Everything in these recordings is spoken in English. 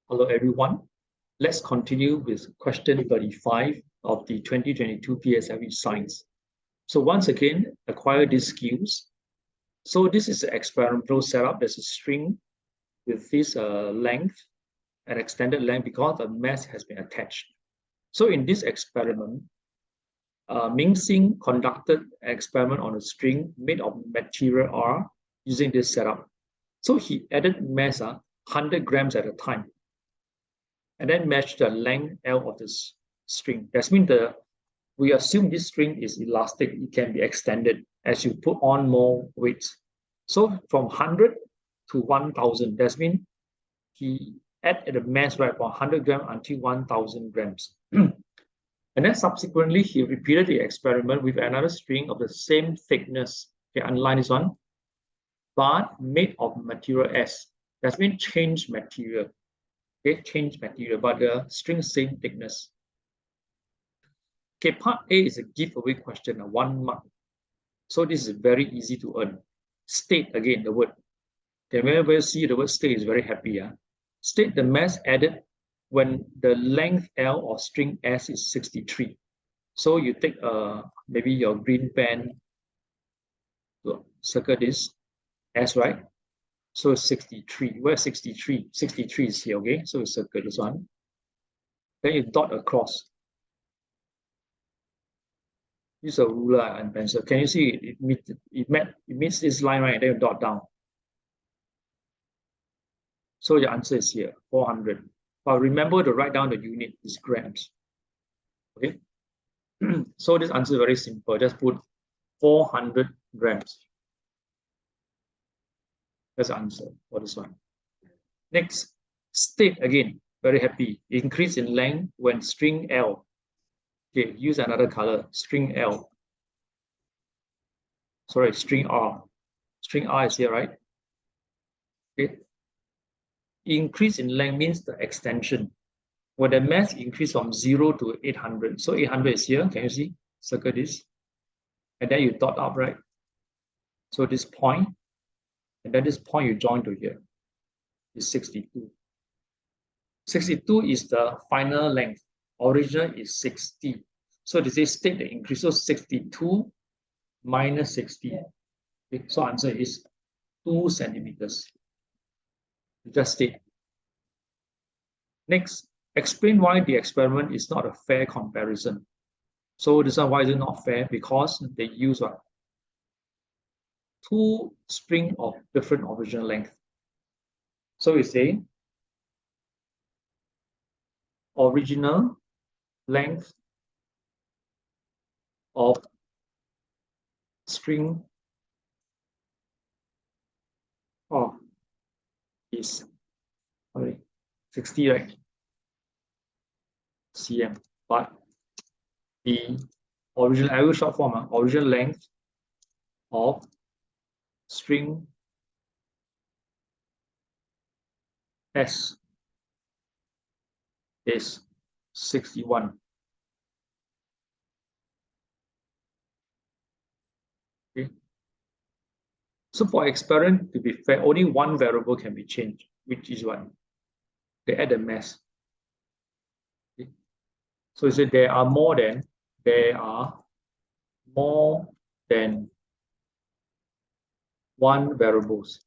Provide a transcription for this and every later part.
Hello everyone. Let's continue with question 35 of the 2022 PSLE Science. So once again, acquire these skills. So this is an experimental setup. There's a string with this length, an extended length because the mass has been attached. So in this experiment, Ming Sing conducted an experiment on a string made of material R using this setup. So he added mass 100 grams at a time, and then match the length L of this string. That means we assume this string is elastic. It can be extended as you put on more weights. So from 100 to 1000, that means he added the mass right from 100 grams until 1000 grams. And then subsequently, he repeated the experiment with another string of the same thickness. Okay, underline this one, but made of material S. That means change material. Okay, change material, but the string same thickness. Okay, part A is a giveaway question, 1 mark. So this is very easy to earn. State again the word. Okay, whenever you see the word state is very happy. State the mass added when the length L of string S is 63. So you take maybe your green pen, circle this S, right? So 63. Where's 63? 63 is here, okay? So you circle this one. Then you dot across. Use a ruler and pencil. Can you see it meets this line, right? Then you dot down. So your answer is here, 400. But remember to write down the unit is grams. Okay. So this answer is very simple. Just put 400 grams. That's the answer for this one. Next, state again. Very happy. Increase in length when string L. Okay, use another color. String L. Sorry, string R. String R is here, right? Okay. Increase in length means the extension. When the mass increase from 0 to 800. So 800 is here. Can you see? Circle this. And then you dot up, right? So this point, and then this point you join to here is 62. 62 is the final length. Original is 60. So this is state the increase. So 62 minus 60. Okay, so answer is 2 centimeters. Just state. Next, explain why the experiment is not a fair comparison. So this one, why is it not fair? Because they use what? 2 strings of different original length. So we say original length of string is 60, right? cm, but the original, I will short form, original length of string S is 61. Okay. So for experiment to be fair, only one variable can be changed, which is what? They add the mass. Okay. So you say there are more than one variables.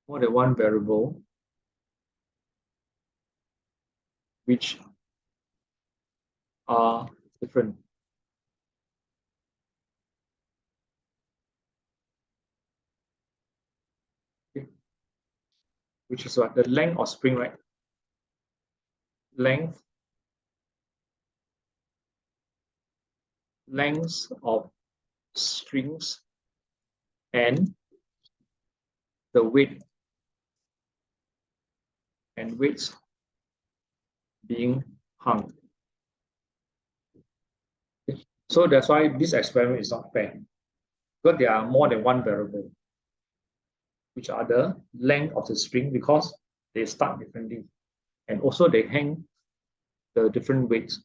More than one variable which are different. Okay. Which is what? The length of spring, right? Length of strings and the weight and weights being hung. Okay. So that's why this experiment is not fair, because there are more than one variable, which are the length of the string, because they start differently, and also they hang the different weights.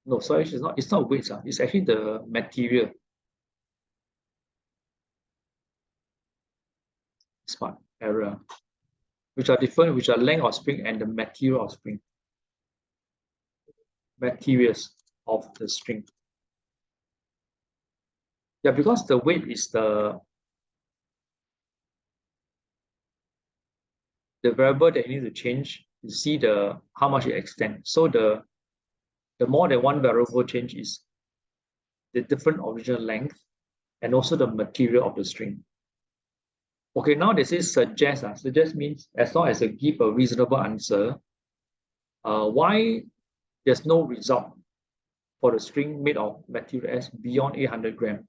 No, sorry, it's not weights. It's actually the material. part, error, which are different, which are length of spring and the material of spring. Materials of the string. Yeah, because the weight is the variable that you need to change. You see how much it extends. So the more than one variable change is the different original length and also the material of the string. Okay, now this is suggest. Suggest means as long as I give a reasonable answer, why there's no result for the string made of material S beyond 800 grams.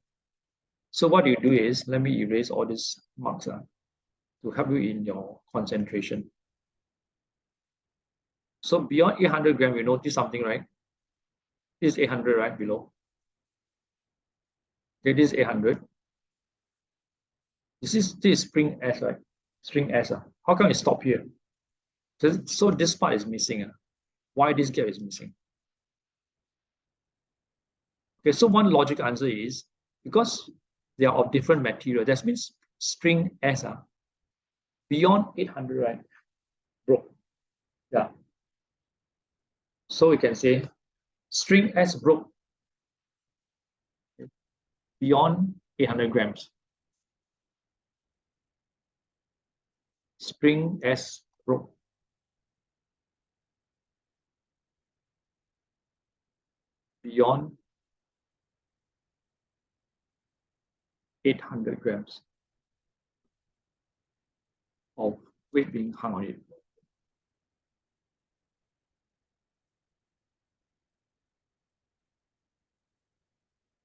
So what you do is, let me erase all these marks to help you in your concentration. So beyond 800 grams, you notice something, right? This is 800, right, below. Okay, this is 800. This is string S, right? String S. How come it stop here? So this part is missing. Why this gap is missing? Okay, so one logic answer is because they are of different material. That means string S beyond 800, right? Broke. Yeah. So we can say string S broke beyond 800 grams. String S broke. Beyond 800 grams of weight being hung on it.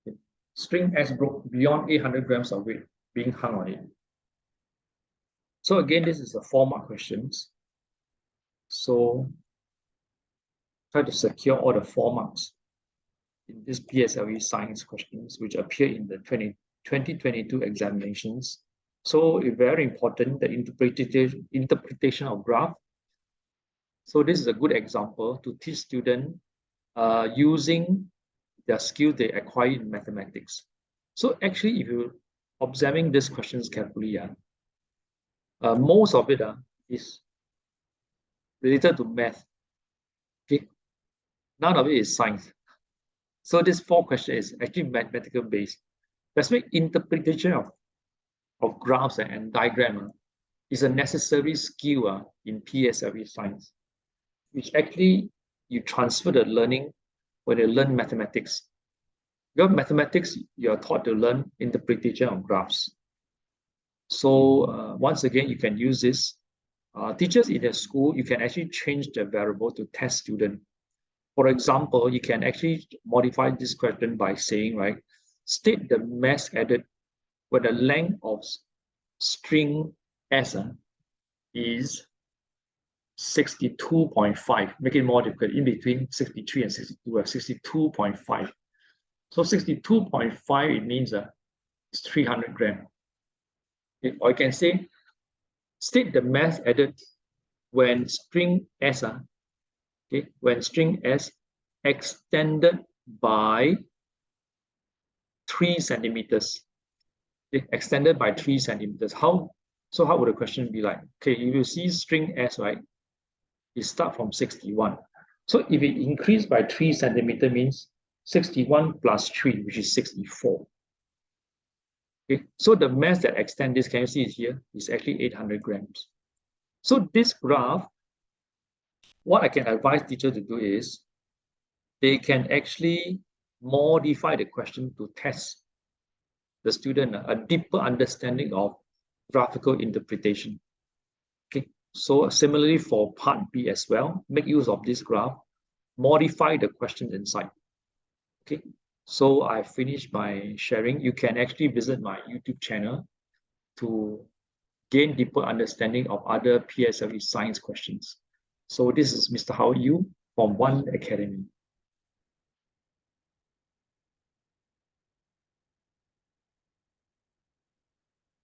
Okay. String S broke beyond 800 grams of weight being hung on it. So again, this is a 4-mark questions. So try to secure all the 4 marks in this PSLE science questions which appear in the 2022 examinations. So it's very important, the interpretation of graph. So this is a good example to teach students using their skill they acquire in mathematics. So actually, if you're observing these questions carefully, most of it is related to math. Okay, none of it is science. So this 4 question is actually mathematical based. That's why interpretation of graphs and diagram is a necessary skill in PSLE science, which actually you transfer the learning when you learn mathematics. Because mathematics, you are taught to learn interpretation of graphs. So once again, you can use this. Teachers in their school, you can actually change the variable to test student. For example, you can actually modify this question by saying, right, state the mass added when the length of string S is 62.5. Make it more difficult. In between 63 and 62, 62.5. So 62.5, it means it's 300 grams. Okay. Or you can say, state the mass added when string S, okay, when string S extended by 3 centimeters. Okay, extended by 3 centimeters. How would the question be like? Okay, if you see string S, right, it starts from 61. So if it increased by 3 centimeters, means 61 plus 3, which is 64. Okay, so the mass that extends this, can you see it here, is actually 800 grams. So this graph, what I can advise teachers to do is, they can actually modify the question to test the student a deeper understanding of graphical interpretation. Okay, so similarly for part B as well, make use of this graph, modify the question inside. Okay, so I finished my sharing. You can actually visit my YouTube channel to gain deeper understanding of other PSLE science questions. So this is Mr. Hao Yu from One Academy.